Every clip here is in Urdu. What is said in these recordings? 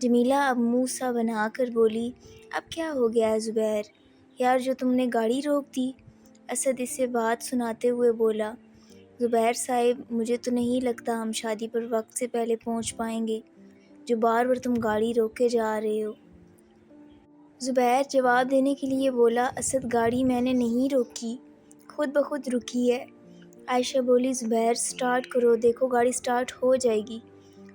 جمیلہ اب منہ سا بنا کر بولی، اب کیا ہو گیا ہے زبیر؟ یار جو تم نے گاڑی روک دی۔ اسد اسے بات سناتے ہوئے بولا، زبیر صاحب مجھے تو نہیں لگتا ہم شادی پر وقت سے پہلے پہنچ پائیں گے، جو بار بار تم گاڑی روک کے جا رہے ہو۔ زبیر جواب دینے کے لیے بولا، اسد گاڑی میں نے نہیں روکی، خود بخود رکی ہے۔ عائشہ بولی، زبیر سٹارٹ کرو، دیکھو گاڑی سٹارٹ ہو جائے گی۔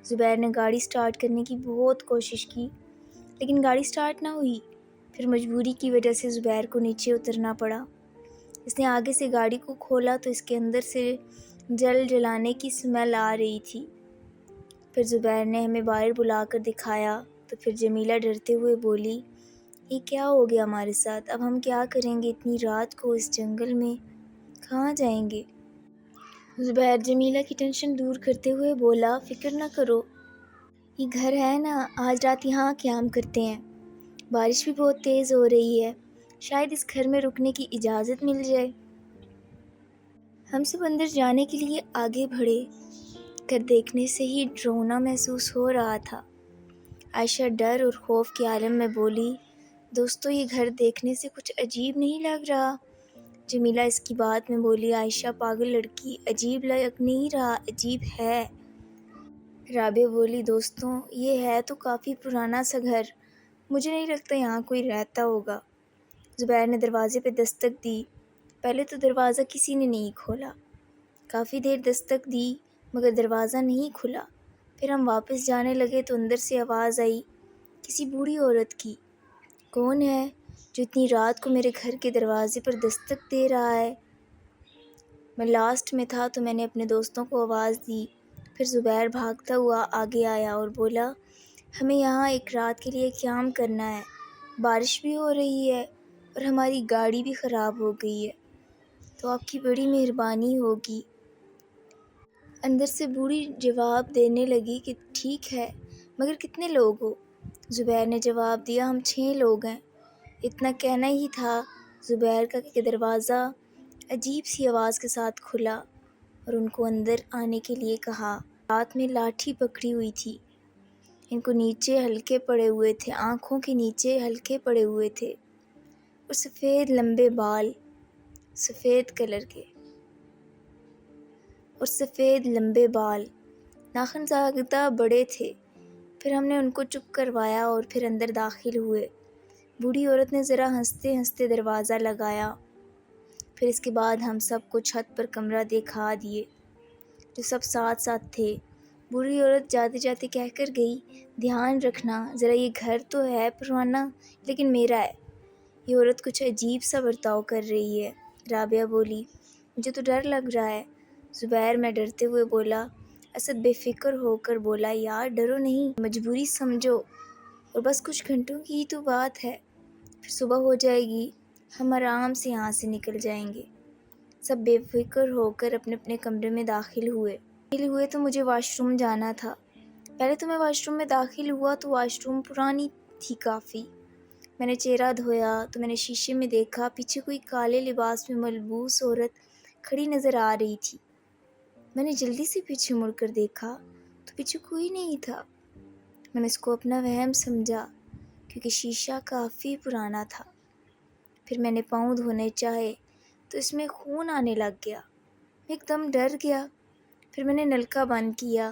زبیر نے گاڑی سٹارٹ کرنے کی بہت کوشش کی لیکن گاڑی سٹارٹ نہ ہوئی۔ پھر مجبوری کی وجہ سے زبیر کو نیچے اترنا پڑا۔ اس نے آگے سے گاڑی کو کھولا تو اس کے اندر سے جلانے کی سمیل آ رہی تھی۔ پھر زبیر نے ہمیں باہر بلا کر دکھایا تو پھر جمیلہ ڈرتے ہوئے بولی، یہ کیا ہو گیا ہمارے ساتھ؟ اب ہم کیا کریں گے اتنی رات کو اس جنگل میں؟ کہاں جائیں گے؟ زبیر جمیلہ کی ٹینشن دور کرتے ہوئے بولا، فکر نہ کرو، یہ گھر ہے نا، آج رات یہاں قیام کرتے ہیں۔ بارش بھی بہت تیز ہو رہی ہے، شاید اس گھر میں رکنے کی اجازت مل جائے۔ ہم سب اندر جانے کے لیے آگے بڑھے۔ گھر دیکھنے سے ہی ڈرونا محسوس ہو رہا تھا۔ عائشہ ڈر اور خوف کے عالم میں بولی، دوستو یہ گھر دیکھنے سے کچھ عجیب نہیں لگ رہا؟ جمیلہ اس کی بات میں بولی، عائشہ پاگل لڑکی، عجیب لگ نہیں رہا، عجیب ہے۔ رابعہ بولی، دوستوں یہ ہے تو کافی پرانا سا گھر، مجھے نہیں لگتا یہاں کوئی رہتا ہوگا۔ زبیر نے دروازے پہ دستک دی۔ پہلے تو دروازہ کسی نے نہیں کھولا۔ کافی دیر دستک دی مگر دروازہ نہیں کھلا۔ پھر ہم واپس جانے لگے تو اندر سے آواز آئی، کسی بوڑھی عورت کی۔ کون ہے جو اتنی رات کو میرے گھر کے دروازے پر دستک دے رہا ہے؟ میں لاسٹ میں تھا تو میں نے اپنے دوستوں کو آواز دی۔ پھر زبیر بھاگتا ہوا آگے آیا اور بولا، ہمیں یہاں ایک رات کے لیے قیام کرنا ہے، بارش بھی ہو رہی ہے اور ہماری گاڑی بھی خراب ہو گئی ہے، تو آپ کی بڑی مہربانی ہوگی۔ اندر سے بوڑھی جواب دینے لگی کہ ٹھیک ہے، مگر کتنے لوگ ہو؟ زبیر نے جواب دیا، ہم 6 لوگ ہیں۔ اتنا کہنا ہی تھا زبیر کا کہ دروازہ عجیب سی آواز کے ساتھ کھلا اور ان کو اندر آنے کے لیے کہا۔ ہاتھ میں لاٹھی پکڑی ہوئی تھی، ان کو نیچے ہلکے پڑے ہوئے تھے، آنکھوں کے نیچے ہلکے پڑے ہوئے تھے اور سفید لمبے بال، سفید کلر کے اور سفید لمبے بال، ناخن زیادہ بڑے تھے۔ پھر ہم نے ان کو چپ کروایا اور پھر اندر داخل ہوئے۔ بوڑھی عورت نے ذرا ہنستے ہنستے دروازہ لگایا۔ پھر اس کے بعد ہم سب کو چھت پر کمرہ دکھا دیے جو سب ساتھ ساتھ تھے۔ بوڑھی عورت جاتے جاتے کہہ کر گئی، دھیان رکھنا ذرا، یہ گھر تو ہے پرانا لیکن میرا ہے۔ یہ عورت کچھ عجیب سا برتاؤ کر رہی ہے۔ رابعہ بولی، مجھے تو ڈر لگ رہا ہے۔ زبیر میں ڈرتے ہوئے بولا۔ اسد بے فکر ہو کر بولا، یار ڈرو نہیں، مجبوری سمجھو اور بس کچھ گھنٹوں کی ہی تو بات ہے، پھر صبح ہو جائے گی، ہم آرام سے یہاں سے نکل جائیں گے۔ سب بے فکر ہو کر اپنے اپنے کمرے میں داخل ہوئے تو مجھے واش روم جانا تھا۔ پہلے تو میں واش روم میں داخل ہوا تو واش روم پرانی تھی کافی۔ میں نے چہرہ دھویا تو میں نے شیشے میں دیکھا پیچھے کوئی کالے لباس میں ملبوس عورت کھڑی نظر آ رہی تھی۔ میں نے جلدی سے پیچھے مڑ کر دیکھا تو پیچھے کوئی نہیں تھا۔ میں نے اس کو اپنا وہم سمجھا کیونکہ شیشہ کافی پرانا تھا۔ پھر میں نے پاؤں دھونے چاہے تو اس میں خون آنے لگ گیا۔ میں ایک دم ڈر گیا۔ پھر میں نے نلکا بند کیا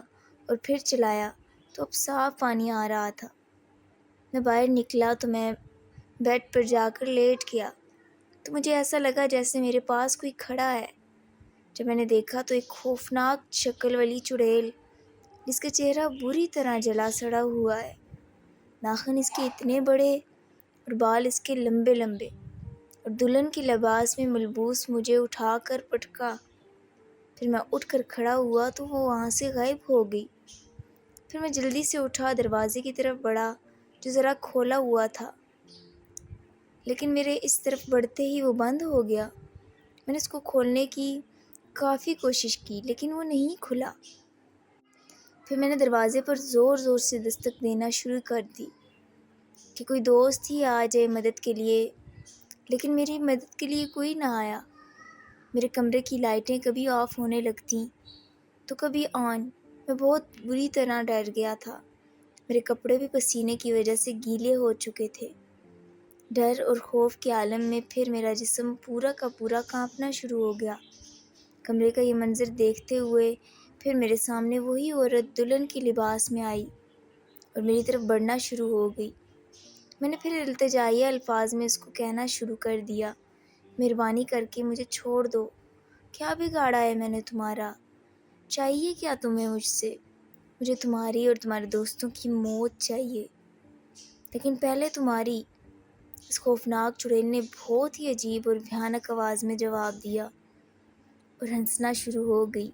اور پھر چلایا تو اب صاف پانی آ رہا تھا۔ میں باہر نکلا تو میں بیڈ پر جا کر لیٹ گیا تو مجھے ایسا لگا جیسے میرے پاس کوئی کھڑا ہے۔ جب میں نے دیکھا تو ایک خوفناک شکل والی چڑیل جس کا چہرہ بری طرح جلا سڑا ہوا ہے، ناخن اس کے اتنے بڑے اور بال اس کے لمبے لمبے اور دلہن کے لباس میں ملبوس، مجھے اٹھا کر پٹکا۔ پھر میں اٹھ کر کھڑا ہوا تو وہ وہاں سے غائب ہو گئی۔ پھر میں جلدی سے اٹھا، دروازے کی طرف بڑھا جو ذرا کھولا ہوا تھا، لیکن میرے اس طرف بڑھتے ہی وہ بند ہو گیا۔ میں نے اس کو کھولنے کی کافی کوشش کی لیکن وہ نہیں کھلا۔ پھر میں نے دروازے پر زور زور سے دستک دینا شروع کر دی کہ کوئی دوست ہی آ جائے مدد کے لیے، لیکن میری مدد کے لیے کوئی نہ آیا۔ میرے کمرے کی لائٹیں کبھی آف ہونے لگتیں تو کبھی آن۔ میں بہت بری طرح ڈر گیا تھا۔ میرے کپڑے بھی پسینے کی وجہ سے گیلے ہو چکے تھے۔ ڈر اور خوف کے عالم میں پھر میرا جسم پورا کا پورا کانپنا شروع ہو گیا۔ کمرے کا یہ منظر دیکھتے ہوئے پھر میرے سامنے وہی عورت دلہن کے لباس میں آئی اور میری طرف بڑھنا شروع ہو گئی۔ میں نے پھر التجائیہ الفاظ میں اس کو کہنا شروع کر دیا، مہربانی کر کے مجھے چھوڑ دو، کیا بگاڑا ہے میں نے تمہارا؟ چاہیے کیا تمہیں مجھ سے؟ مجھے تمہاری اور تمہارے دوستوں کی موت چاہیے، لیکن پہلے تمہاری۔ اس خوفناک چڑیل نے بہت ہی عجیب اور بھیانک آواز میں جواب دیا اور ہنسنا شروع ہو گئی۔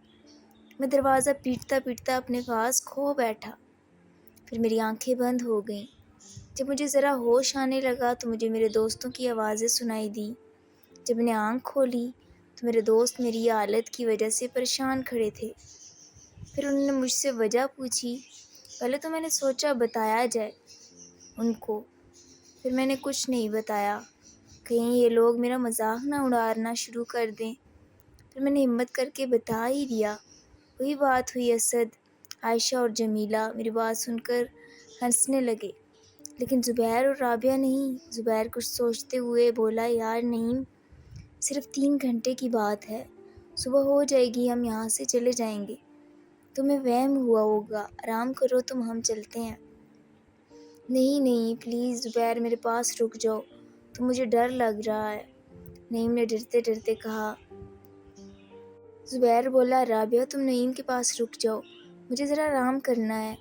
میں دروازہ پیٹتا پیٹتا اپنے پاس کھو بیٹھا۔ پھر میری آنکھیں بند ہو گئیں۔ جب مجھے ذرا ہوش آنے لگا تو مجھے میرے دوستوں کی آوازیں سنائی دیں۔ جب میں نے آنکھ کھولی تو میرے دوست میری حالت کی وجہ سے پریشان کھڑے تھے۔ پھر انہوں نے مجھ سے وجہ پوچھی۔ پہلے تو میں نے سوچا بتایا جائے ان کو، پھر میں نے کچھ نہیں بتایا، کہیں یہ لوگ میرا مذاق نہ اڑانا شروع کر دیں۔ پھر میں نے ہمت کر کے بتا ہی دیا۔ وہی بات ہوئی، اسد، عائشہ اور جمیلہ میری بات سن کر ہنسنے لگے، لیکن زبیر اور رابعہ نہیں۔ زبیر کچھ سوچتے ہوئے بولا، یار نہیں، صرف 3 گھنٹے کی بات ہے، صبح ہو جائے گی، ہم یہاں سے چلے جائیں گے۔ تمہیں وہم ہوا ہوگا، آرام کرو تم، ہم چلتے ہیں۔ نہیں نہیں پلیز زبیر، میرے پاس رک جاؤ، تو مجھے ڈر لگ رہا ہے، نعیم نے ڈرتے ڈرتے کہا۔ زبیر بولا، رابعہ تم نعیم کے پاس رک جاؤ، مجھے ذرا آرام کرنا ہے،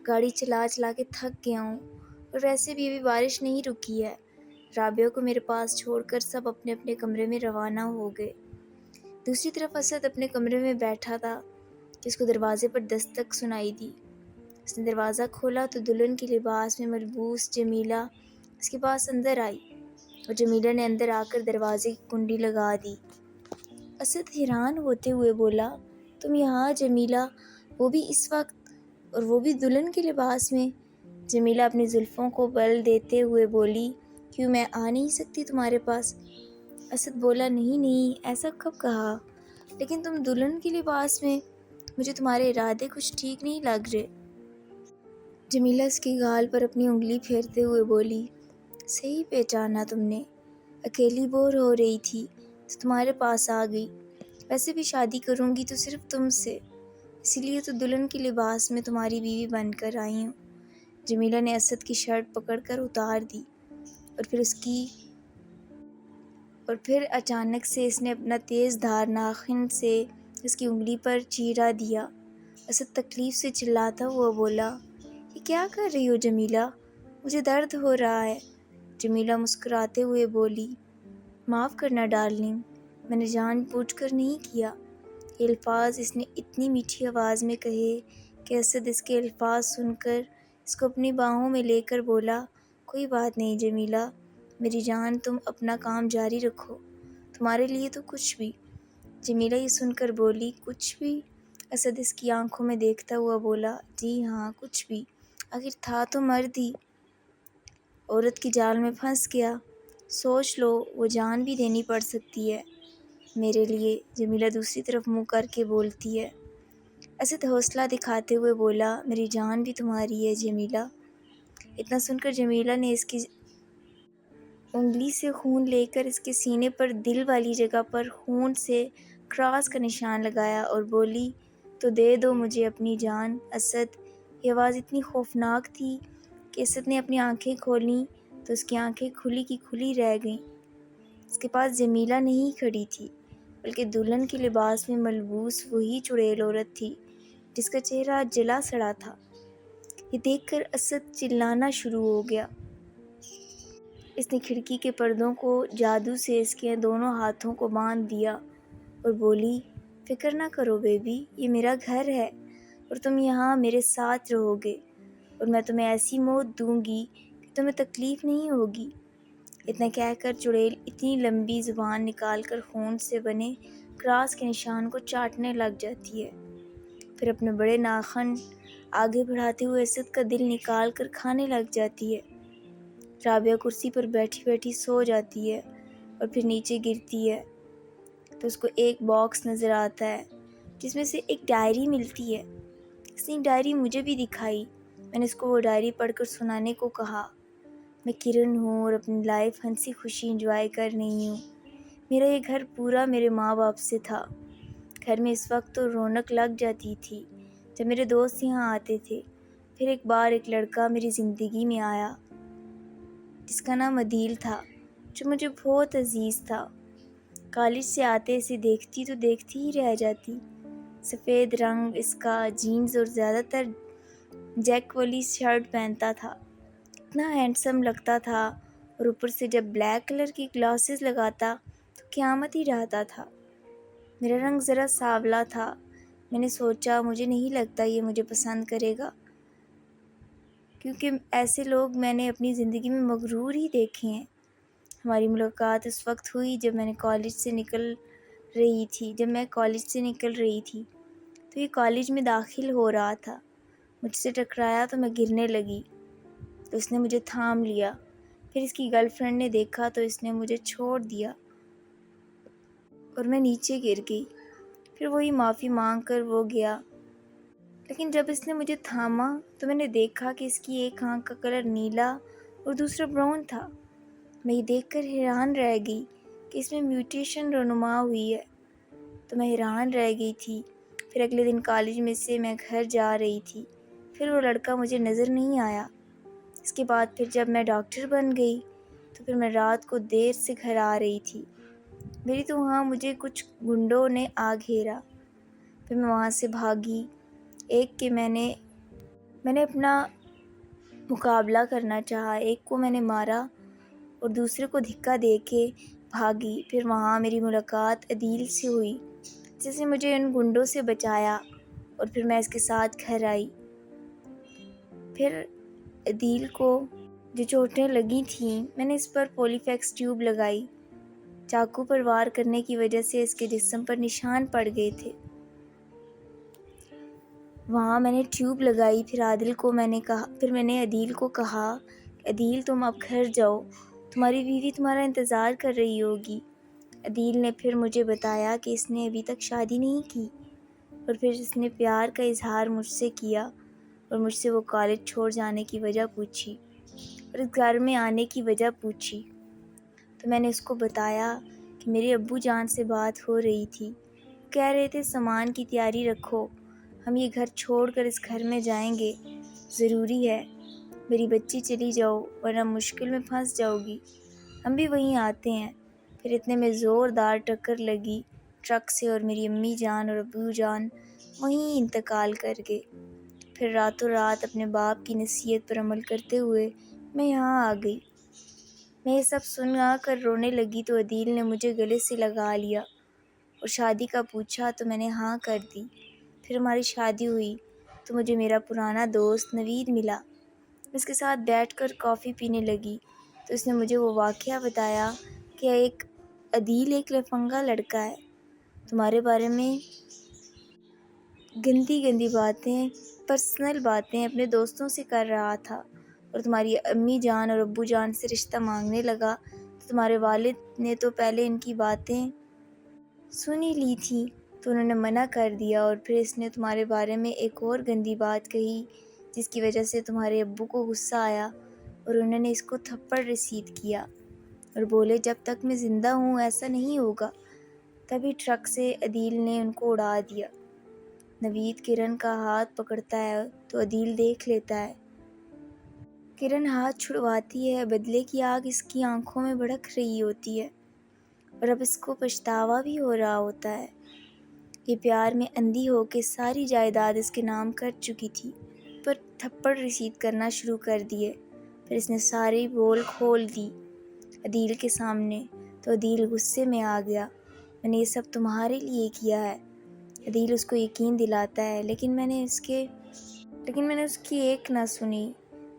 گاڑی چلا چلا کے تھک گیا ہوں، اور ویسے بھی ابھی بارش نہیں رکی ہے۔ رابعہ کو میرے پاس چھوڑ کر سب اپنے اپنے کمرے میں روانہ ہو گئے۔ دوسری طرف اسد اپنے کمرے میں بیٹھا تھا کہ اس کو دروازے پر دستک سنائی دی۔ اس نے دروازہ کھولا تو دلہن کے لباس میں ملبوس جمیلہ اس کے پاس اندر آئی اور جمیلہ نے اندر آ کر دروازے کی کنڈی لگا دی۔ اسد حیران ہوتے ہوئے بولا، تم یہاں جمیلہ، وہ بھی اس وقت، اور وہ بھی دلہن کے لباس میں؟ جمیلہ اپنی زلفوں کو بل دیتے ہوئے بولی، کیوں میں آ نہیں سکتی تمہارے پاس؟ اسد بولا، نہیں نہیں، ایسا کب کہا، لیکن تم دلہن کے لباس میں، مجھے تمہارے ارادے کچھ ٹھیک نہیں لگ رہے۔ جمیلہ اس کے گال پر اپنی انگلی پھیرتے ہوئے بولی، صحیح پہچانا تم نے، اکیلی بور ہو رہی تھی تو تمہارے پاس آ گئی، ویسے بھی شادی کروں گی تو صرف تم سے، اسی لیے تو دلہن کے لباس میں تمہاری بیوی بن کر آئی ہوں۔ جمیلہ نے اسد کی شرٹ پکڑ کر اتار دی اور پھر اچانک سے اس نے اپنا تیز دھار ناخن سے اس کی انگلی پر چیرا دیا۔ اسد تکلیف سے چلاتا ہوا بولا، یہ کیا کر رہی ہو جمیلہ، مجھے درد ہو رہا ہے۔ جمیلہ مسکراتے ہوئے بولی، معاف کرنا ڈارلنگ، میں نے جان بوجھ کر نہیں کیا۔ یہ الفاظ اس نے اتنی میٹھی آواز میں کہے کہ اسد اس کے الفاظ سن کر اس کو اپنی باہوں میں لے کر بولا، کوئی بات نہیں جمیلہ، میری جان، تم اپنا کام جاری رکھو، تمہارے لیے تو کچھ بھی۔ جمیلہ یہ سن کر بولی، کچھ بھی؟ اسد اس کی آنکھوں میں دیکھتا ہوا بولا، جی ہاں کچھ بھی، آخر تھا تو مرد ہی، عورت کی جال میں پھنس گیا، سوچ لو، وہ جان بھی دینی پڑ سکتی ہے میرے لیے۔ جمیلہ دوسری طرف منہ کر کے بولتی ہے۔ اسد حوصلہ دکھاتے ہوئے بولا، میری جان بھی تمہاری ہے جمیلہ۔ اتنا سن کر جمیلہ نے اس کی انگلی سے خون لے کر اس کے سینے پر دل والی جگہ پر خون سے کراس کا نشان لگایا اور بولی، تو دے دو مجھے اپنی جان اسد۔ یہ آواز اتنی خوفناک تھی کہ اسد نے اپنی آنکھیں کھولیں تو اس کی آنکھیں کھلی کی کھلی رہ گئیں۔ اس کے پاس جمیلہ نہیں کھڑی تھی، بلکہ دلہن کے لباس میں ملبوس وہی چڑیل عورت تھی جس کا چہرہ جلا سڑا تھا۔ یہ دیکھ کر اسد چلانا شروع ہو گیا۔ اس نے کھڑکی کے پردوں کو جادو سے اس کے دونوں ہاتھوں کو باندھ دیا اور بولی، فکر نہ کرو بیبی، یہ میرا گھر ہے اور تم یہاں میرے ساتھ رہو گے، اور میں تمہیں ایسی موت دوں گی کہ تمہیں تکلیف نہیں ہوگی۔ اتنا کہہ کر چڑیل اتنی لمبی زبان نکال کر خون سے بنے کراس کے نشان کو چاٹنے لگ جاتی ہے، پھر اپنے بڑے ناخن آگے بڑھاتے ہوئے اسد کا دل نکال کر کھانے لگ جاتی ہے۔ رابعہ کرسی پر بیٹھی بیٹھی سو جاتی ہے اور پھر نیچے گرتی ہے تو اس کو ایک باکس نظر آتا ہے جس میں سے ایک ڈائری ملتی ہے۔ اس نے ڈائری مجھے بھی دکھائی میں نے اس کو وہ ڈائری پڑھ کر سنانے کو کہا۔ میں کرن ہوں اور اپنی لائف ہنسی خوشی انجوائے کر رہی ہوں۔ میرا یہ گھر پورا میرے ماں باپ سے تھا۔ گھر میں اس وقت تو رونق لگ جاتی تھی جب میرے دوست یہاں آتے تھے۔ پھر ایک بار ایک لڑکا میری زندگی میں آیا جس کا نام عدیل تھا، جو مجھے بہت عزیز تھا۔ کالج سے آتے اسے دیکھتی تو دیکھتی ہی رہ جاتی۔ سفید رنگ اس کا، جینز اور زیادہ تر جیک والی شرٹ پہنتا تھا۔ اتنا ہینڈسم لگتا تھا، اور اوپر سے جب بلیک کلر کی گلاسز لگاتا تو قیامت ہی رہتا تھا۔ میرا رنگ ذرا سانولا تھا۔ میں نے سوچا مجھے نہیں لگتا یہ مجھے پسند کرے گا، کیونکہ ایسے لوگ میں نے اپنی زندگی میں مغرور ہی دیکھے ہیں۔ ہماری ملاقات اس وقت ہوئی جب میں کالج سے نکل رہی تھی تو یہ کالج میں داخل ہو رہا تھا۔ مجھ سے ٹکرایا تو میں گرنے لگی تو اس نے مجھے تھام لیا۔ پھر اس کی گرل فرینڈ نے دیکھا تو اس نے مجھے چھوڑ دیا اور میں نیچے گر گئی۔ پھر وہی معافی مانگ کر وہ گیا، لیکن جب اس نے مجھے تھاما تو میں نے دیکھا کہ اس کی ایک آنکھ کا کلر نیلا اور دوسرا براؤن تھا۔ میں یہ دیکھ کر حیران رہ گئی کہ اس میں میوٹیشن رونما ہوئی ہے، تو میں حیران رہ گئی تھی۔ پھر اگلے دن کالج میں سے میں گھر جا رہی تھی، پھر وہ لڑکا مجھے نظر نہیں آیا۔ اس کے بعد پھر جب میں ڈاکٹر بن گئی تو پھر میں رات کو دیر سے گھر آ رہی تھی۔ میری تو وہاں مجھے کچھ گنڈوں نے آ گھیرا۔ پھر میں وہاں سے بھاگی۔ ایک کہ میں نے اپنا مقابلہ کرنا چاہا، ایک کو میں نے مارا اور دوسرے کو دھکا دے کے بھاگی۔ پھر وہاں میری ملاقات عدیل سے ہوئی جس نے مجھے ان گنڈوں سے بچایا، اور پھر میں اس کے ساتھ گھر آئی۔ پھر عدیل کو جو چوٹیں لگی تھیں میں نے اس پر پولی فیکس ٹیوب لگائی۔ چاقو پر وار کرنے کی وجہ سے اس کے جسم پر نشان پڑ گئے تھے۔ وہاں میں نے ٹیوب لگائی۔ پھر میں نے عدیل کو کہا، عدیل تم اب گھر جاؤ، تمہاری بیوی تمہارا انتظار کر رہی ہوگی۔ عدیل نے پھر مجھے بتایا کہ اس نے ابھی تک شادی نہیں کی، اور پھر اس نے پیار کا اظہار مجھ سے کیا اور مجھ سے وہ کالج چھوڑ جانے کی وجہ پوچھی اور اس گھر میں آنے کی وجہ پوچھی۔ تو میں نے اس کو بتایا کہ میرے ابو جان سے بات ہو رہی تھی، وہ کہہ رہے تھے سامان کی تیاری رکھو، ہم یہ گھر چھوڑ کر اس گھر میں جائیں گے، ضروری ہے، میری بچی چلی جاؤ ورنہ مشکل میں پھنس جاؤ گی، ہم بھی وہیں آتے ہیں۔ پھر اتنے میں زوردار ٹکر لگی ٹرک سے اور میری امی جان اور ابو جان وہیں انتقال کر گئے۔ پھر راتوں رات اپنے باپ کی نصیحت پر عمل کرتے ہوئے میں یہاں آ گئی۔ میں یہ سب سنا کر رونے لگی تو عدیل نے مجھے گلے سے لگا لیا اور شادی کا پوچھا تو میں نے ہاں کر دی۔ پھر ہماری شادی ہوئی تو مجھے میرا پرانا دوست نوید ملا۔ میں اس کے ساتھ بیٹھ کر کافی پینے لگی تو اس نے مجھے وہ واقعہ بتایا کہ عدیل ایک لفنگا لڑکا ہے، تمہارے بارے میں گندی باتیں، پرسنل باتیں اپنے دوستوں سے کر رہا تھا، اور تمہاری امی جان اور ابو جان سے رشتہ مانگنے لگا تو تمہارے والد نے تو پہلے ان کی باتیں سن ہی لی تھی تو انہوں نے منع کر دیا، اور پھر اس نے تمہارے بارے میں ایک اور گندی بات کہی جس کی وجہ سے تمہارے ابو کو غصہ آیا اور انہوں نے اس کو تھپڑ رسید کیا اور بولے جب تک میں زندہ ہوں ایسا نہیں ہوگا۔ تبھی ٹرک سے عدیل نے ان کو اڑا دیا۔ نوید کرن کا ہاتھ پکڑتا ہے تو عدیل دیکھ لیتا ہے۔ کرن ہاتھ چھڑواتی ہے، بدلے کی آگ اس کی آنکھوں میں بھڑک رہی ہوتی ہے اور اب اس کو پچھتاوا بھی ہو رہا ہوتا ہے۔ یہ پیار میں اندھی ہو کے ساری جائیداد اس کے نام کر چکی تھی، پر تھپڑ رسید کرنا شروع کر دیے۔ پھر اس نے ساری بول کھول دی عدیل کے سامنے تو عدیل غصے میں آ گیا، میں نے یہ سب تمہارے لیے کیا ہے۔ عدیل اس کو یقین دلاتا ہے لیکن میں نے اس کی ایک نہ سنی،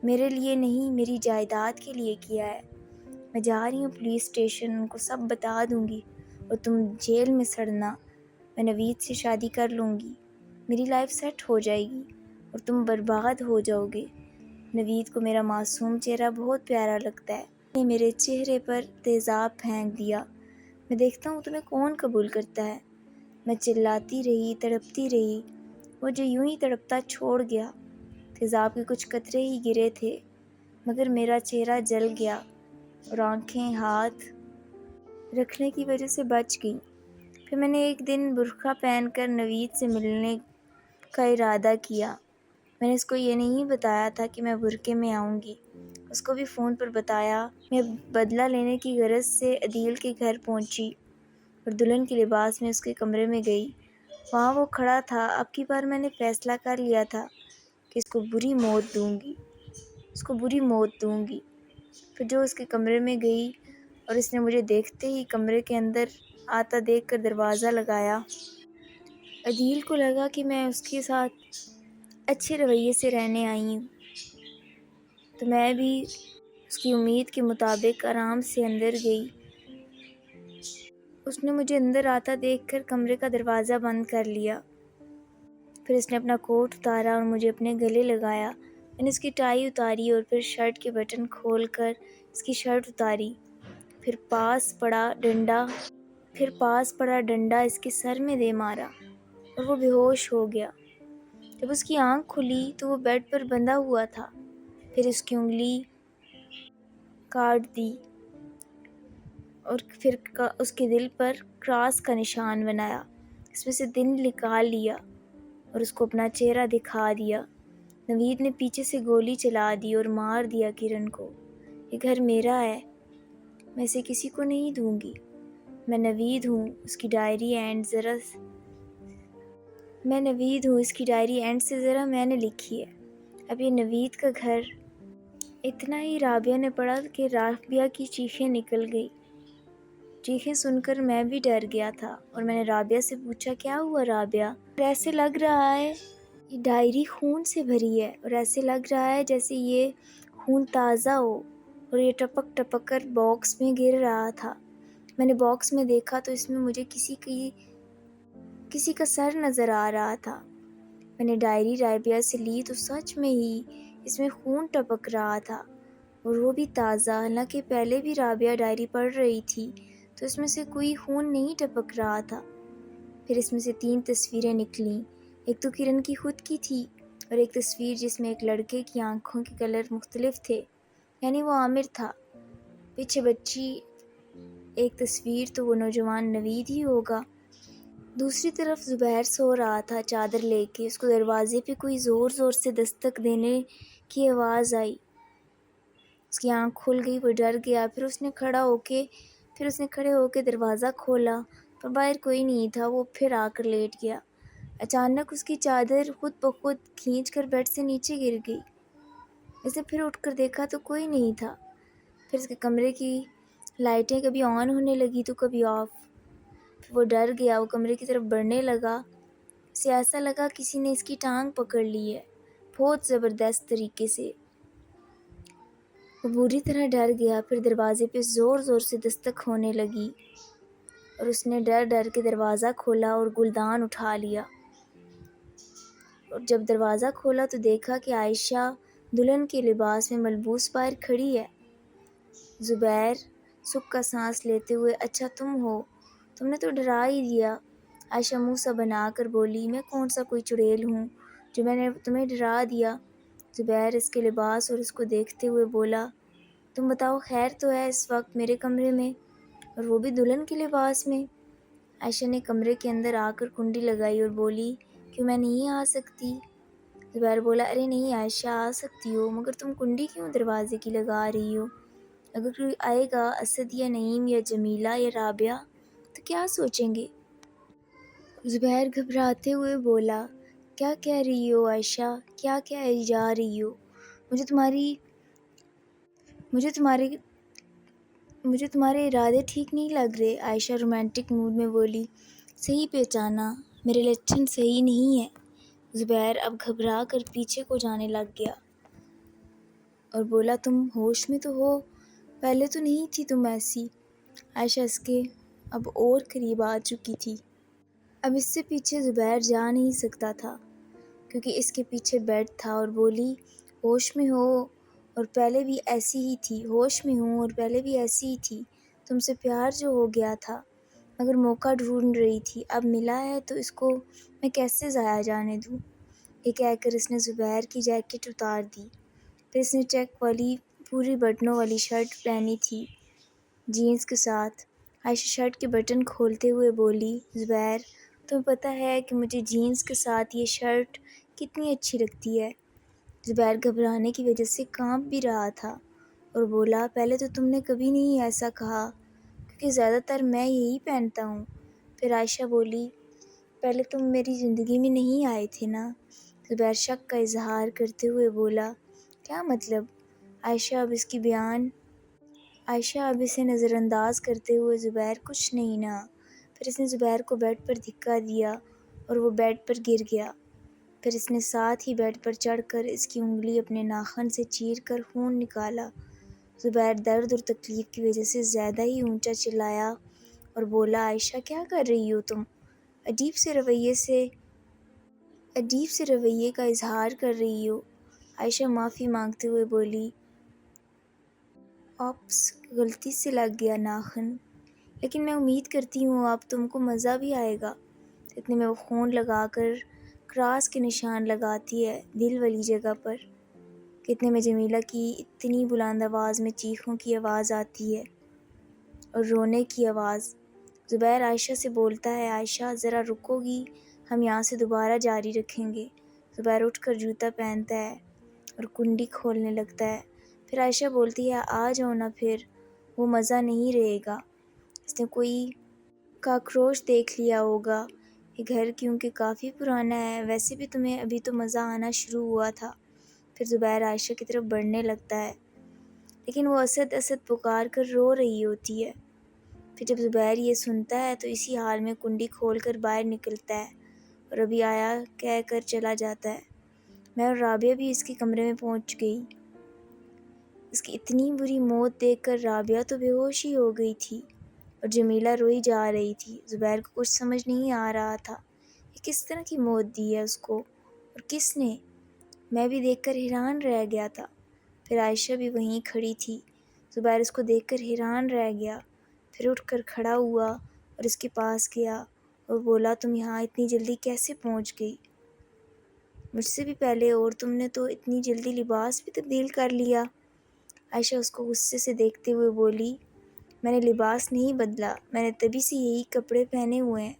میرے لیے نہیں میری جائیداد کے لیے کیا ہے۔ میں جا رہی ہوں پولیس اسٹیشن، ان کو سب بتا دوں گی اور تم جیل میں سڑنا۔ میں نوید سے شادی کر لوں گی، میری لائف سیٹ ہو جائے گی اور تم برباد ہو جاؤ گے۔ نوید کو میرا معصوم چہرہ بہت پیارا لگتا ہے، نے میرے چہرے پر تیزاب پھینک دیا۔ میں دیکھتا ہوں تمہیں کون قبول کرتا ہے۔ میں چلاتی رہی، تڑپتی رہی، مجھے یوں ہی تڑپتا چھوڑ گیا۔ تیزاب کے کچھ قطرے ہی گرے تھے، مگر میرا چہرہ جل گیا اور آنکھیں ہاتھ رکھنے کی وجہ سے بچ گئیں۔ پھر میں نے ایک دن برقع پہن کر نوید سے ملنے کا ارادہ کیا۔ میں نے اس کو یہ نہیں بتایا تھا کہ میں برقعے میں آؤں گی۔ اس کو بھی فون پر بتایا۔ میں بدلہ لینے کی غرض سے عدیل کے گھر پہنچی اور دلہن کے لباس میں اس کے کمرے میں گئی۔ وہاں وہ کھڑا تھا۔ اب کی بار میں نے فیصلہ کر لیا تھا کہ اس کو بری موت دوں گی۔ پھر جو اس کے کمرے میں گئی اور اس نے مجھے دیکھتے ہی کمرے کے اندر آتا دیکھ کر دروازہ لگایا۔ عدیل کو لگا کہ میں اس کے ساتھ اچھے رویے سے رہنے آئی ہوں، تو میں بھی اس کی امید کے مطابق آرام سے اندر گئی۔ اس نے مجھے اندر آتا دیکھ کر کمرے کا دروازہ بند کر لیا۔ پھر اس نے اپنا کوٹ اتارا اور مجھے اپنے گلے لگایا۔ میں نے اس کی ٹائی اتاری اور پھر شرٹ کے بٹن کھول کر اس کی شرٹ اتاری۔ پھر پاس پڑا ڈنڈا اس کے سر میں دے مارا اور وہ بے ہوش ہو گیا۔ جب اس کی آنکھ کھلی تو وہ بیڈ پر بندھا ہوا تھا۔ پھر اس کی انگلی کاٹ دی اور پھر اس کے دل پر کراس کا نشان بنایا۔ اس میں سے دل نکال لیا اور اس کو اپنا چہرہ دکھا دیا۔ نوید نے پیچھے سے گولی چلا دی اور مار دیا کرن کو۔ یہ گھر میرا ہے، میں اسے کسی کو نہیں دوں گی۔ میں نوید ہوں، اس کی ڈائری اینڈ سے ذرا میں نے لکھی ہے۔ اب یہ نوید کا گھر۔ اتنا ہی رابعہ نے پڑھا کہ رابعہ کی چیخیں نکل گئی۔ چیخیں سن کر میں بھی ڈر گیا تھا اور میں نے رابعہ سے پوچھا، کیا ہوا رابعہ؟ اور ایسے لگ رہا ہے یہ ڈائری خون سے بھری ہے اور ایسے لگ رہا ہے جیسے یہ خون تازہ ہو اور یہ ٹپک ٹپک کر باکس میں گر رہا تھا۔ میں نے باکس میں دیکھا تو اس میں مجھے کسی کا سر نظر آ رہا تھا۔ میں نے ڈائری رابعہ سے لی تو سچ میں ہی اس میں خون ٹپک رہا تھا اور وہ بھی تازہ، حالانکہ پہلے بھی رابعہ ڈائری پڑھ رہی تھی تو اس میں سے کوئی خون نہیں ٹپک رہا تھا۔ پھر اس میں سے 3 تصویریں نکلیں۔ ایک تو کرن کی خود کی تھی اور ایک تصویر جس میں ایک لڑکے کی آنکھوں کے کلر مختلف تھے، یعنی وہ عامر تھا۔ پیچھے بچی ایک تصویر تو وہ نوجوان نوید ہی ہوگا۔ دوسری طرف زبیر سو رہا تھا چادر لے کے۔ اس کو دروازے پہ کوئی زور سے دستک دینے کی آواز آئی۔ اس کی آنکھ کھل گئی، وہ ڈر گیا۔ پھر اس نے کھڑے ہو کے دروازہ کھولا پر باہر کوئی نہیں تھا۔ وہ پھر آ کر لیٹ گیا۔ اچانک اس کی چادر خود بخود کھینچ کر بیڈ سے نیچے گر گئی۔ اس نے پھر اٹھ کر دیکھا تو کوئی نہیں تھا۔ پھر اس کے کمرے کی لائٹیں کبھی آن ہونے لگی تو کبھی آف۔ پھر وہ ڈر گیا، وہ کمرے کی طرف بڑھنے لگا۔ اسے ایسا لگا کسی نے اس کی ٹانگ پکڑ لی ہے، بہت زبردست طریقے سے۔ وہ بری طرح ڈر گیا۔ پھر دروازے پہ زور سے دستک ہونے لگی اور اس نے ڈر کے دروازہ کھولا اور گلدان اٹھا لیا۔ اور جب دروازہ کھولا تو دیکھا کہ عائشہ دلہن کے لباس میں ملبوس باہر کھڑی ہے۔ زبیر سکھ کا سانس لیتے ہوئے، اچھا تم نے تو ڈرا ہی دیا۔ عائشہ منہ سا بنا کر بولی، میں کون سا کوئی چڑیل ہوں جو میں نے تمہیں ڈرا دیا؟ زبیر اس کے لباس اور اس کو دیکھتے ہوئے بولا، تم بتاؤ خیر تو ہے اس وقت میرے کمرے میں اور وہ بھی دلہن کے لباس میں؟ عائشہ نے کمرے کے اندر آ کر کنڈی لگائی اور بولی، کیوں میں نہیں آ سکتی؟ زبیر بولا، ارے نہیں عائشہ، آ سکتی ہو، مگر تم کنڈی کیوں دروازے کی لگا رہی ہو؟ اگر کوئی آئے گا، اسد یا نعیم یا جمیلہ یا رابعہ، تو کیا سوچیں گے؟ زبیر گھبراتے ہوئے بولا، کیا کہہ رہی ہو عائشہ؟ کیا کہہ جا رہی ہو؟ مجھے تمہارے ارادے ٹھیک نہیں لگ رہے۔ عائشہ رومانٹک موڈ میں بولی، صحیح پہچانا، میرے لچھن صحیح نہیں ہیں۔ زبیر اب گھبرا کر پیچھے کو جانے لگ گیا اور بولا، تم ہوش میں تو ہو؟ پہلے تو نہیں تھی تم ایسی۔ عائشہ اس کے اب اور قریب آ چکی تھی۔ اب اس سے پیچھے زبیر جا نہیں سکتا تھا کیونکہ اس کے پیچھے بیڈ تھا، اور بولی، ہوش میں ہو اور پہلے بھی ایسی ہی تھی، ہوش میں ہوں اور پہلے بھی ایسی ہی تھی۔ تم سے پیار جو ہو گیا تھا، مگر موقع ڈھونڈ رہی تھی، اب ملا ہے تو اس کو میں کیسے ضائع جانے دوں؟ یہ کہہ کر اس نے زبیر کی جیکٹ اتار دی۔ پھر اس نے چیک والی پوری بٹنوں والی شرٹ پہنی تھی جینس کے ساتھ۔ عائشہ شرٹ کے بٹن کھولتے ہوئے بولی، زبیر تمہیں پتہ ہے کہ مجھے جینس کے ساتھ یہ شرٹ کتنی اچھی لگتی ہے؟ زبیر گھبرانے کی وجہ سے کانپ بھی رہا تھا اور بولا، پہلے تو تم نے کبھی نہیں ایسا کہا کیونکہ زیادہ تر میں یہی پہنتا ہوں۔ پھر عائشہ بولی، پہلے تم میری زندگی میں نہیں آئے تھے نا؟ زبیر شک کا اظہار کرتے ہوئے بولا، کیا مطلب؟ عائشہ اب اسے نظر انداز کرتے ہوئے، زبیر کچھ نہیں نا۔ پھر اس نے زبیر کو بیڈ پر دھکا دیا اور وہ بیڈ پر گر گیا۔ پھر اس نے ساتھ ہی بیڈ پر چڑھ کر اس کی انگلی اپنے ناخن سے چیر کر خون نکالا۔ زبیر درد اور تکلیف کی وجہ سے زیادہ ہی اونچا چلایا اور بولا، عائشہ کیا کر رہی ہو تم؟ عجیب سے رویے کا اظہار کر رہی ہو۔ عائشہ معافی مانگتے ہوئے بولی، آپس غلطی سے لگ گیا ناخن، لیکن میں امید کرتی ہوں اب تم کو مزہ بھی آئے گا۔ اتنے میں وہ خون لگا کر کراس کے نشان لگاتی ہے دل والی جگہ پر۔ کتنے میں جمیلہ کی اتنی بلند آواز میں چیخوں کی آواز آتی ہے اور رونے کی آواز۔ زبیر عائشہ سے بولتا ہے، عائشہ ذرا رکو گی؟ ہم یہاں سے دوبارہ جاری رکھیں گے۔ زبیر اٹھ کر جوتا پہنتا ہے اور کنڈی کھولنے لگتا ہے۔ پھر عائشہ بولتی ہے، آ جاؤ نا، پھر وہ مزہ نہیں رہے گا۔ اس نے کوئی کاکروچ دیکھ لیا ہوگا۔ یہ گھر کیونکہ کافی پرانا ہے، ویسے بھی تمہیں ابھی تو مزہ آنا شروع ہوا تھا۔ پھر زبیر عائشہ کی طرف بڑھنے لگتا ہے، لیکن وہ اسد اسد پکار کر رو رہی ہوتی ہے۔ پھر جب زبیر یہ سنتا ہے تو اسی حال میں کنڈی کھول کر باہر نکلتا ہے اور ابھی آیا کہہ کر چلا جاتا ہے۔ میں اور رابعہ بھی اس کے کمرے میں پہنچ گئی۔ اس کی اتنی بری موت دیکھ کر رابعہ تو بے ہوش ہی ہو گئی تھی اور جمیلہ روئی جا رہی تھی۔ زبیر کو کچھ سمجھ نہیں آ رہا تھا، یہ کس طرح کی موت دی ہے اس کو اور کس نے؟ میں بھی دیکھ کر حیران رہ گیا تھا۔ پھر عائشہ بھی وہیں کھڑی تھی۔ زبیر اس کو دیکھ کر حیران رہ گیا، پھر اٹھ کر کھڑا ہوا اور اس کے پاس گیا اور بولا، تم یہاں اتنی جلدی کیسے پہنچ گئی؟ مجھ سے بھی پہلے، اور تم نے تو اتنی جلدی لباس بھی تبدیل کر لیا۔ عائشہ اس کو غصے سے دیکھتے ہوئے بولی، میں نے لباس نہیں بدلا، میں نے تبھی سے یہی کپڑے پہنے ہوئے ہیں،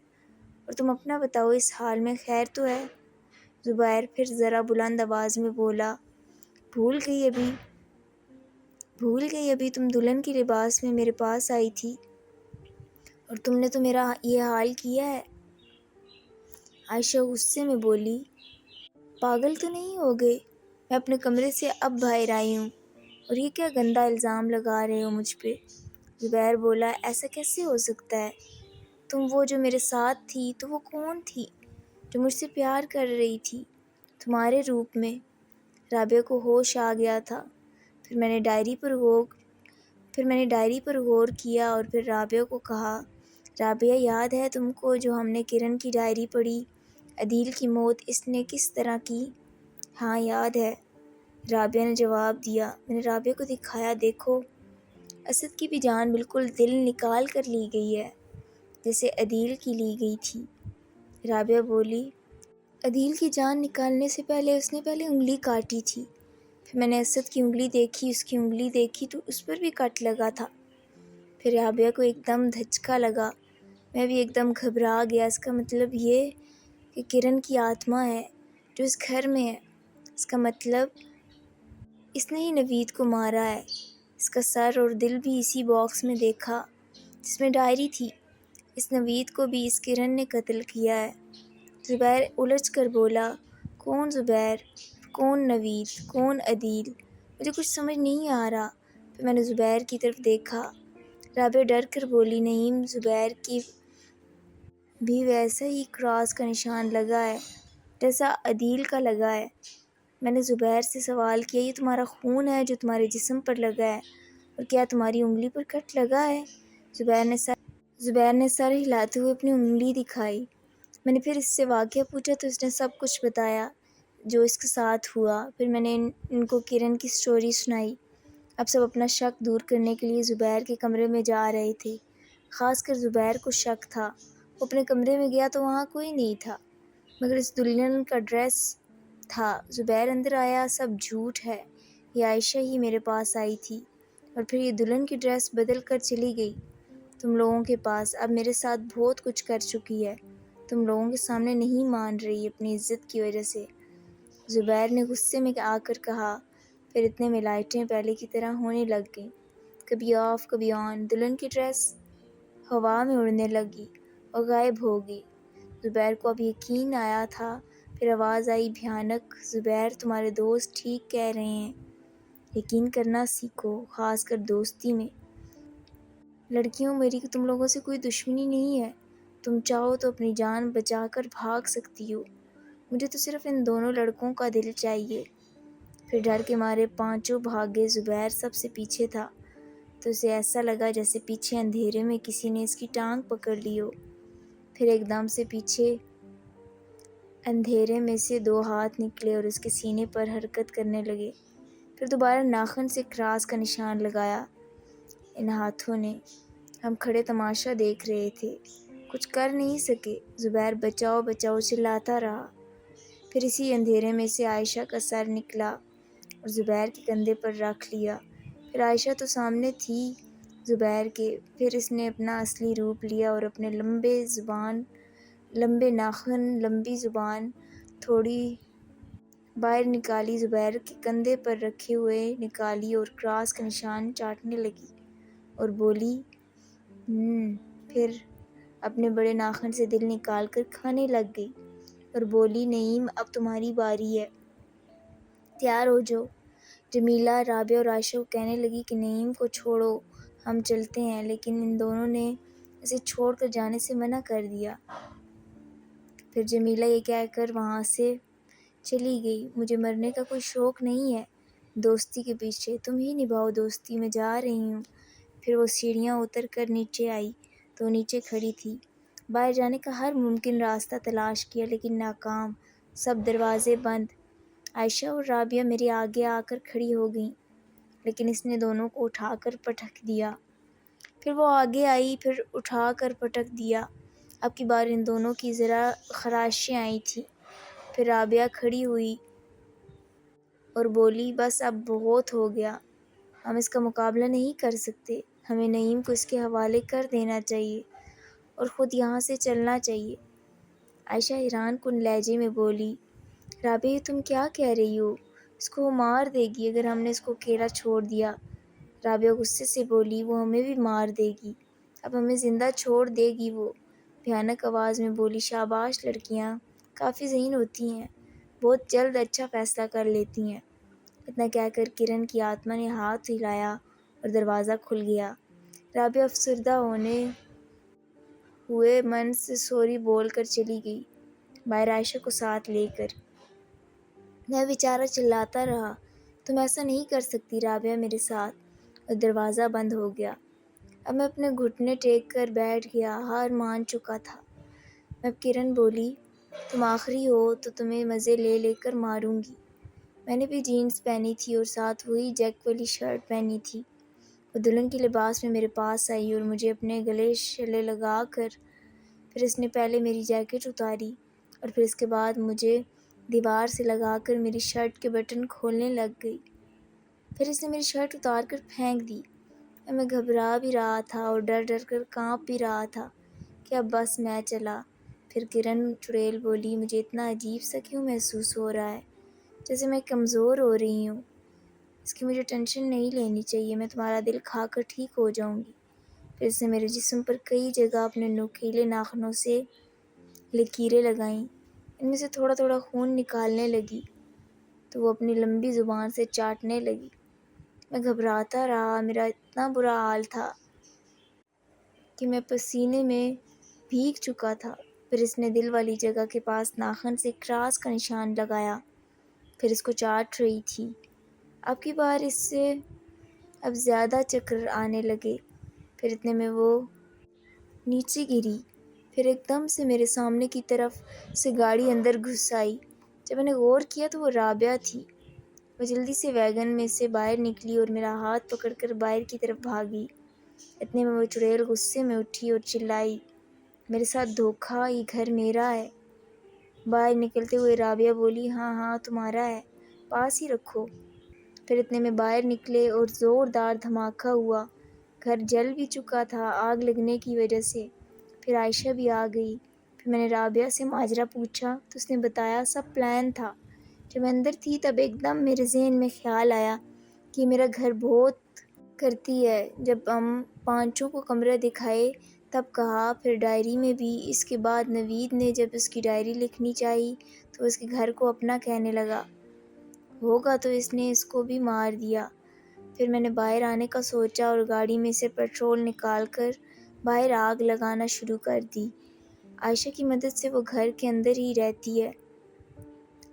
اور تم اپنا بتاؤ، اس حال میں خیر تو ہے؟ زبیر پھر ذرا بلند آواز میں بولا، بھول گئی ابھی تم دلہن کے لباس میں میرے پاس آئی تھی اور تم نے تو میرا یہ حال کیا ہے۔ عائشہ غصے میں بولی، پاگل تو نہیں ہو گئے؟ میں اپنے کمرے سے اب باہر آئی ہوں اور یہ کیا گندا الزام لگا رہے ہو مجھ پہ؟ زبیر بولا، ایسا کیسے ہو سکتا ہے؟ تم وہ جو میرے ساتھ تھی تو وہ کون تھی جو مجھ سے پیار کر رہی تھی تمہارے روپ میں؟ رابعہ کو ہوش آ گیا تھا۔ پھر میں نے ڈائری پر غور کیا اور پھر رابعہ کو کہا، رابعہ یاد ہے تم کو جو ہم نے کرن کی ڈائری پڑھی، عدیل کی موت اس نے کس طرح کی؟ ہاں یاد ہے، رابعہ نے جواب دیا۔ میں نے رابعہ کو دکھایا، دیکھو، اسد کی بھی جان بالکل دل نکال کر لی گئی ہے جیسے عدیل کی لی گئی تھی۔ رابعہ بولی، عدیل کی جان نکالنے سے پہلے اس نے انگلی کاٹی تھی۔ پھر میں نے اسد کی انگلی دیکھی، اس کی انگلی دیکھی تو اس پر بھی کٹ لگا تھا۔ پھر رابعہ کو ایک دم دھچکا لگا، میں بھی ایک دم گھبرا گیا۔ اس کا مطلب یہ کہ کرن کی آتما ہے جو اس گھر میں ہے۔ اس کا مطلب اس نے ہی نوید کو مارا ہے۔ اس کا سر اور دل بھی اسی باکس میں دیکھا جس میں ڈائری تھی۔ اس نوید کو بھی اس کرن نے قتل کیا ہے۔ زبیر الجھ کر بولا، کون زبیر؟ کون نوید؟ کون عدیل؟ مجھے کچھ سمجھ نہیں آ رہا۔ پھر میں نے زبیر کی طرف دیکھا۔ رابعہ ڈر کر بولی، نہیں، زبیر کی بھی ویسا ہی کراس کا نشان لگا ہے جیسا عدیل کا لگا ہے۔ میں نے زبیر سے سوال کیا، یہ تمہارا خون ہے جو تمہارے جسم پر لگا ہے، اور کیا تمہاری انگلی پر کٹ لگا ہے؟ زبیر نے سر ہلاتے ہوئے اپنی انگلی دکھائی۔ میں نے پھر اس سے واقعہ پوچھا تو اس نے سب کچھ بتایا جو اس کے ساتھ ہوا۔ پھر میں نے ان کو کرن کی سٹوری سنائی۔ اب سب اپنا شک دور کرنے کے لیے زبیر کے کمرے میں جا رہے تھے۔ خاص کر زبیر کو شک تھا۔ وہ اپنے کمرے میں گیا تو وہاں کوئی نہیں تھا مگر اس دلہن کا ڈریس تھا۔ زبیر اندر آیا، سب جھوٹ ہے، یہ عائشہ ہی میرے پاس آئی تھی اور پھر یہ دلہن کی ڈریس بدل کر چلی گئی تم لوگوں کے پاس۔ اب میرے ساتھ بہت کچھ کر چکی ہے، تم لوگوں کے سامنے نہیں مان رہی اپنی عزت کی وجہ سے، زبیر نے غصے میں آ کر کہا۔ پھر اتنے میں لائٹیں پہلے کی طرح ہونے لگ گئیں، کبھی آف کبھی آن۔ دلہن کی ڈریس ہوا میں اڑنے لگی اور غائب ہو گئی۔ زبیر کو اب یقین آیا تھا۔ پھر آواز آئی بھیانک، زبیر تمہارے دوست ٹھیک کہہ رہے ہیں، یقین کرنا سیکھو، خاص کر دوستی میں۔ لڑکیوں، میری تم لوگوں سے کوئی دشمنی نہیں ہے، تم چاہو تو اپنی جان بچا کر بھاگ سکتی ہو، مجھے تو صرف ان دونوں لڑکوں کا دل چاہیے۔ پھر ڈر کے مارے پانچوں بھاگے۔ زبیر سب سے پیچھے تھا تو اسے ایسا لگا جیسے پیچھے اندھیرے میں کسی نے اس کی ٹانگ پکڑ لی ہو۔ پھر ایک دم سے پیچھے اندھیرے میں سے دو ہاتھ نکلے اور اس کے سینے پر حرکت کرنے لگے۔ پھر دوبارہ ناخن سے کراس کا نشان لگایا ان ہاتھوں نے۔ ہم کھڑے تماشا دیکھ رہے تھے، کچھ کر نہیں سکے۔ زبیر بچاؤ بچاؤ چلاتا رہا۔ پھر اسی اندھیرے میں سے عائشہ کا سر نکلا اور زبیر کے کندھے پر رکھ لیا۔ پھر عائشہ تو سامنے تھی زبیر کے، پھر اس نے اپنا اصلی روپ لیا اور اپنے لمبے ناخن، لمبی زبان تھوڑی باہر نکالی، زبیر کے کندھے پر رکھے ہوئے نکالی اور کراس کا نشان چاٹنے لگی اور بولی پھر اپنے بڑے ناخن سے دل نکال کر کھانے لگ گئی اور بولی نعیم اب تمہاری باری ہے، تیار ہو جاؤ۔ جمیلہ رابعہ اور عائشہ کو کہنے لگی کہ نعیم کو چھوڑو، ہم چلتے ہیں، لیکن ان دونوں نے اسے چھوڑ کر جانے سے منع کر دیا۔ پھر جمیلہ یہ کہہ کر وہاں سے چلی گئی، مجھے مرنے کا کوئی شوق نہیں ہے دوستی کے پیچھے، تم ہی نبھاؤ دوستی، میں جا رہی ہوں۔ پھر وہ سیڑھیاں اتر کر نیچے آئی تو نیچے کھڑی تھی۔ باہر جانے کا ہر ممکن راستہ تلاش کیا لیکن ناکام، سب دروازے بند۔ عائشہ اور رابعہ میرے آگے آ کر کھڑی ہو گئیں لیکن اس نے دونوں کو اٹھا کر پٹک دیا۔ پھر وہ آگے آئی، پھر اٹھا کر پٹک دیا۔ اب کی بار ان دونوں کی ذرا خراشیں آئی تھیں۔ پھر رابعہ کھڑی ہوئی اور بولی بس اب بہت ہو گیا، ہم اس کا مقابلہ نہیں کر سکتے، ہمیں نعیم کو اس کے حوالے کر دینا چاہیے اور خود یہاں سے چلنا چاہیے۔ عائشہ حیران کن لہجے میں بولی رابعہ یہ تم کیا کہہ رہی ہو، اس کو وہ مار دے گی اگر ہم نے اس کو اکیلا چھوڑ دیا۔ رابعہ غصے سے بولی وہ ہمیں بھی مار دے گی، اب ہمیں زندہ چھوڑ دے گی وہ، بھیانک آواز میں بولی شاباش لڑکیاں، کافی ذہین ہوتی ہیں، بہت جلد اچھا فیصلہ کر لیتی ہیں۔ اتنا کہہ کر کرن کی آتما نے ہاتھ ہلایا اور دروازہ کھل گیا۔ رابعہ افسردہ ہوئے من سے سوری بول کر چلی گئی، باہر عائشہ کو ساتھ لے کر۔ میں بیچارہ چلاتا رہا تم ایسا نہیں کر سکتی رابعہ میرے ساتھ، اور دروازہ بند ہو گیا۔ اب میں اپنے گھٹنے ٹیک کر بیٹھ گیا، ہار مان چکا تھا میں۔ اب کرن بولی تم آخری ہو تو تمہیں مزے لے لے کر ماروں گی۔ میں نے بھی جینز پہنی تھی اور ساتھ وہی جیک والی شرٹ پہنی تھی۔ وہ دلہن کے لباس میں میرے پاس آئی اور مجھے اپنے گلے شلے لگا کر، پھر اس نے پہلے میری جیکٹ اتاری اور پھر اس کے بعد مجھے دیوار سے لگا کر میری شرٹ کے بٹن کھولنے لگ گئی۔ پھر اس نے میری شرٹ اتار کر پھینک دی۔ اب میں گھبرا بھی رہا تھا اور ڈر ڈر کر کانپ بھی رہا تھا کہ اب بس میں چلا۔ پھر کرن چڑیل بولی مجھے اتنا عجیب سا کیوں محسوس ہو رہا ہے، جیسے میں کمزور ہو رہی ہوں، اس کی مجھے ٹینشن نہیں لینی چاہیے، میں تمہارا دل کھا کر ٹھیک ہو جاؤں گی۔ پھر اس نے میرے جسم پر کئی جگہ اپنے نوکیلے ناخنوں سے لکیریں لگائیں، ان میں سے تھوڑا تھوڑا خون نکالنے لگی تو وہ اپنی لمبی زبان سے چاٹنے لگی۔ میں گھبراتا رہا، میرا اتنا برا حال تھا کہ میں پسینے میں بھیگ چکا تھا۔ پھر اس نے دل والی جگہ کے پاس ناخن سے کراس کا نشان لگایا، پھر اس کو چاٹ رہی تھی۔ اب کی بار اس سے اب زیادہ چکر آنے لگے، پھر اتنے میں وہ نیچے گری، پھر ایک دم سے میرے سامنے کی طرف سے گاڑی اندر گھس آئی۔ جب میں نے غور کیا تو وہ رابعہ تھی۔ وہ جلدی سے ویگن میں سے باہر نکلی اور میرا ہاتھ پکڑ کر باہر کی طرف بھاگی۔ اتنے میں وہ چڑیل غصے میں اٹھی اور چلائی میرے ساتھ دھوکہ، یہ گھر میرا ہے۔ باہر نکلتے ہوئے رابعہ بولی، ہاں ہاں تمہارا ہے، پاس ہی رکھو۔ پھر اتنے میں باہر نکلے اور زوردار دھماکہ ہوا۔ گھر جل بھی چکا تھا آگ لگنے کی وجہ سے۔ پھر عائشہ بھی آ گئی۔ پھر میں نے رابعہ سے ماجرا پوچھا تو اس نے بتایا سب پلان تھا۔ جب میں اندر تھی تب ایک دم میرے ذہن میں خیال آیا کہ یہ میرا گھر بہت کرتی ہے۔ جب ہم پانچوں کو کمرہ دکھائے تب کہا، پھر ڈائری میں بھی۔ اس کے بعد نوید نے جب اس کی ڈائری لکھنی چاہی تو اس کے گھر کو اپنا کہنے لگا ہوگا تو اس نے اس کو بھی مار دیا۔ پھر میں نے باہر آنے کا سوچا اور گاڑی میں سے پیٹرول نکال کر باہر آگ لگانا شروع کر دی۔ عائشہ کی مدد سے وہ گھر کے اندر ہی رہتی ہے،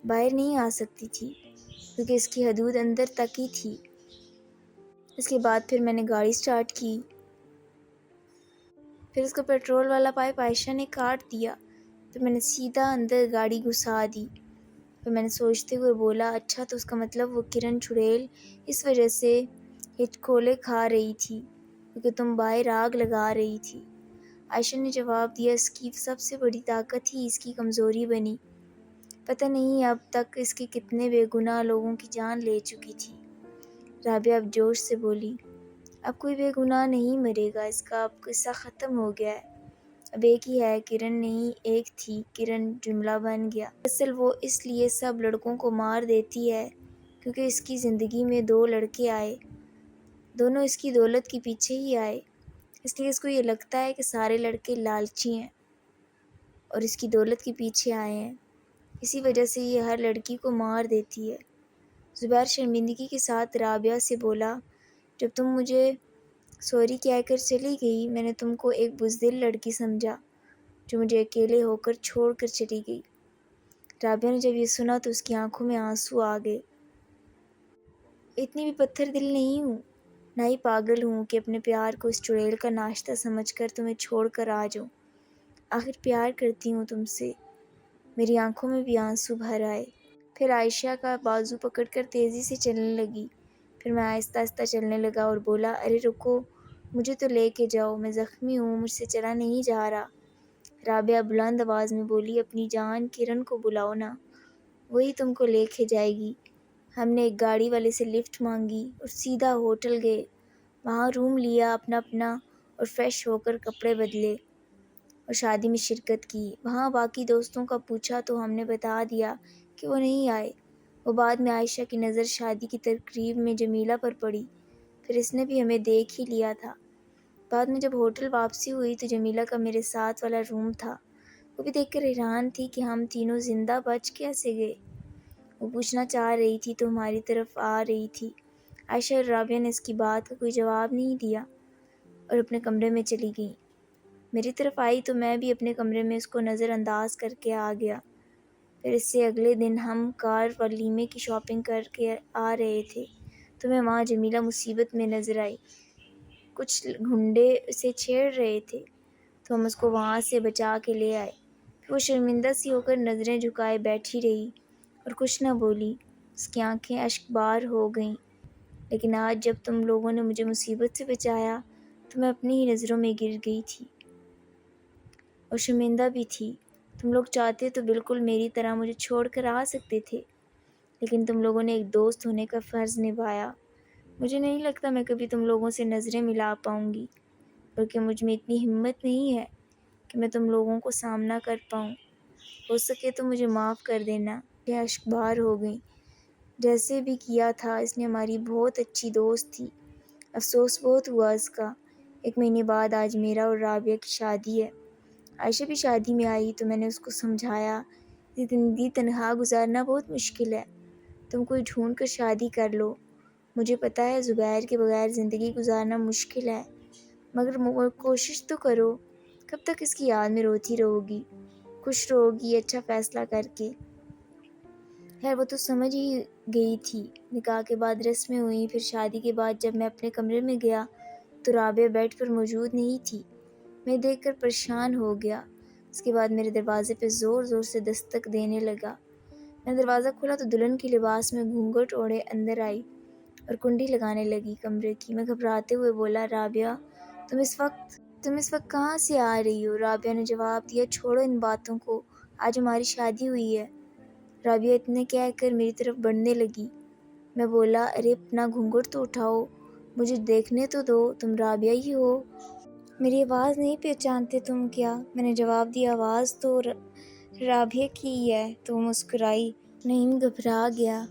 باہر نہیں آ سکتی تھی کیونکہ اس کی حدود اندر تک ہی تھی۔ اس کے بعد پھر میں نے گاڑی سٹارٹ کی۔ پھر اس کا پیٹرول والا پائپ عائشہ نے کاٹ دیا۔ پھر میں نے سیدھا اندر گاڑی گھسا دی۔ پھر میں نے سوچتے ہوئے بولا، اچھا تو اس کا مطلب وہ کرن چڑیل اس وجہ سے ہچکولے کھا رہی تھی کیونکہ تم باہر آگ لگا رہی تھی۔ عائشہ نے جواب دیا، اس کی سب سے بڑی طاقت ہی اس کی کمزوری بنی۔ پتہ نہیں اب تک اس کے کتنے بے گناہ لوگوں کی جان لے چکی تھی۔ رابعہ اب جوش سے بولی، اب کوئی بے گناہ نہیں مرے گا، اس کا اب قصہ ختم ہو گیا ہے۔ اب ایک ہی ہے، کرن نہیں ایک تھی، کرن جملہ بن گیا۔ اصل وہ اس لیے سب لڑکوں کو مار دیتی ہے کیونکہ اس کی زندگی میں دو لڑکے آئے، دونوں اس کی دولت کے پیچھے ہی آئے، اس لیے اس کو یہ لگتا ہے کہ سارے لڑکے لالچی ہیں اور اس کی دولت کے پیچھے آئے ہیں، اسی وجہ سے یہ ہر لڑکی کو مار دیتی ہے۔ زبیر شرمندگی کے ساتھ رابعہ سے بولا، جب تم مجھے سوری کہہ کر چلی گئی میں نے تم کو ایک بزدل لڑکی سمجھا جو مجھے اکیلے ہو کر چھوڑ کر چلی گئی۔ رابعہ نے جب یہ سنا تو اس کی آنکھوں میں آنسو آ گئے۔ اتنی بھی پتھر دل نہیں ہوں، نہ ہی پاگل ہوں کہ اپنے پیار کو اس چڑیل کا ناشتہ سمجھ کر تمہیں چھوڑ کر آ جاؤں۔ آخر پیار کرتی ہوں تم سے۔ میری آنکھوں میں بھی آنسو بھر آئے۔ پھر عائشہ کا بازو پکڑ کر تیزی سے چلنے لگی۔ پھر میں آہستہ آہستہ چلنے لگا اور بولا، ارے رکو، مجھے تو لے کے جاؤ، میں زخمی ہوں، مجھ سے چلا نہیں جا رہا۔ رابعہ بلند آواز میں بولی، اپنی جان کرن کو بلاؤ نا، وہی تم کو لے کے جائے گی۔ ہم نے ایک گاڑی والے سے لفٹ مانگی اور سیدھا ہوٹل گئے، وہاں روم لیا اپنا اور فریش ہو کر کپڑے بدلے اور شادی میں شرکت کی۔ وہاں باقی دوستوں کا پوچھا تو ہم نے بتا دیا کہ وہ نہیں آئے۔ وہ بعد میں عائشہ کی نظر شادی کی تقریب میں جمیلہ پر پڑی، پھر اس نے بھی ہمیں دیکھ ہی لیا تھا۔ بعد میں جب ہوٹل واپسی ہوئی تو جمیلہ کا میرے ساتھ والا روم تھا، وہ بھی دیکھ کر حیران تھی کہ ہم تینوں زندہ بچ کیسے گئے۔ وہ پوچھنا چاہ رہی تھی تو ہماری طرف آ رہی تھی۔ عائشہ اور رابعہ نے اس کی بات کا کوئی جواب نہیں دیا اور اپنے کمرے میں چلی گئیں۔ میری طرف آئی تو میں بھی اپنے کمرے میں اس کو نظر انداز کر کے آ گیا۔ پھر اس سے اگلے دن ہم کار ولیمے کی شاپنگ کر کے آ رہے تھے تو میں وہاں جمیلہ مصیبت میں نظر آئی۔ کچھ گھنڈے اسے چھیڑ رہے تھے تو ہم اس کو وہاں سے بچا کے لے آئے۔ پھر وہ شرمندہ سی ہو کر نظریں جھکائے بیٹھی رہی اور کچھ نہ بولی، اس کی آنکھیں اشک بار ہو گئیں۔ لیکن آج جب تم لوگوں نے مجھے مصیبت سے بچایا تو میں اپنی ہی نظروں میں گر گئی تھی اور شرمندہ بھی تھی۔ تم لوگ چاہتے تو بالکل میری طرح مجھے چھوڑ کر آ سکتے تھے، لیکن تم لوگوں نے ایک دوست ہونے کا فرض نبھایا۔ مجھے نہیں لگتا میں کبھی تم لوگوں سے نظریں ملا پاؤں گی، بلکہ مجھ میں اتنی ہمت نہیں ہے کہ میں تم لوگوں کو سامنا کر پاؤں۔ ہو سکے تو مجھے معاف کر دینا۔ یہ اشک بار ہو گئی۔ جیسے بھی کیا تھا اس نے ہماری بہت اچھی دوست تھی، افسوس بہت ہوا اس کا۔ 1 مہینے بعد آج میرا اور رابعہ کی شادی ہے۔ عائشہ بھی شادی میں آئی تو میں نے اس کو سمجھایا، زندگی تنہا گزارنا بہت مشکل ہے، تم کوئی ڈھونڈ کر شادی کر لو۔ مجھے پتہ ہے زبیر کے بغیر زندگی گزارنا مشکل ہے، مگر کوشش تو کرو۔ کب تک اس کی یاد میں روتی رہو گی؟ خوش رہو گی اچھا فیصلہ کر کے۔ خیر وہ تو سمجھ ہی گئی تھی۔ نکاح کے بعد رسمیں ہوئیں، پھر شادی کے بعد جب میں اپنے کمرے میں گیا تو رابعہ بیڈ پر موجود نہیں تھی۔ میں دیکھ کر پریشان ہو گیا۔ اس کے بعد میرے دروازے پہ زور زور سے دستک دینے لگا۔ میں نے دروازہ کھولا تو دلہن کی لباس میں گھونگھٹ اوڑھے اندر آئی اور کنڈی لگانے لگی کمرے کی۔ میں گھبراتے ہوئے بولا، رابعہ تم اس وقت کہاں سے آ رہی ہو؟ رابعہ نے جواب دیا، چھوڑو ان باتوں کو، آج ہماری شادی ہوئی ہے۔ رابعہ اتنے کہہ کر میری طرف بڑھنے لگی۔ میں بولا، ارے اپنا گھونگھٹ تو اٹھاؤ، مجھے دیکھنے تو دو، تم رابعہ ہی ہو۔ میری آواز نہیں پہچانتے تم کیا؟ میں نے جواب دیا، آواز تو رابعہ کی ہی ہے۔ تو وہ مسکرائی۔ نعیم گھبرا گیا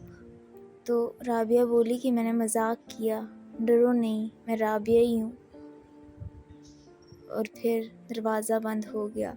تو رابعہ بولی کہ میں نے مذاق کیا، ڈرو نہیں، میں رابعہ ہی ہوں۔ اور پھر دروازہ بند ہو گیا۔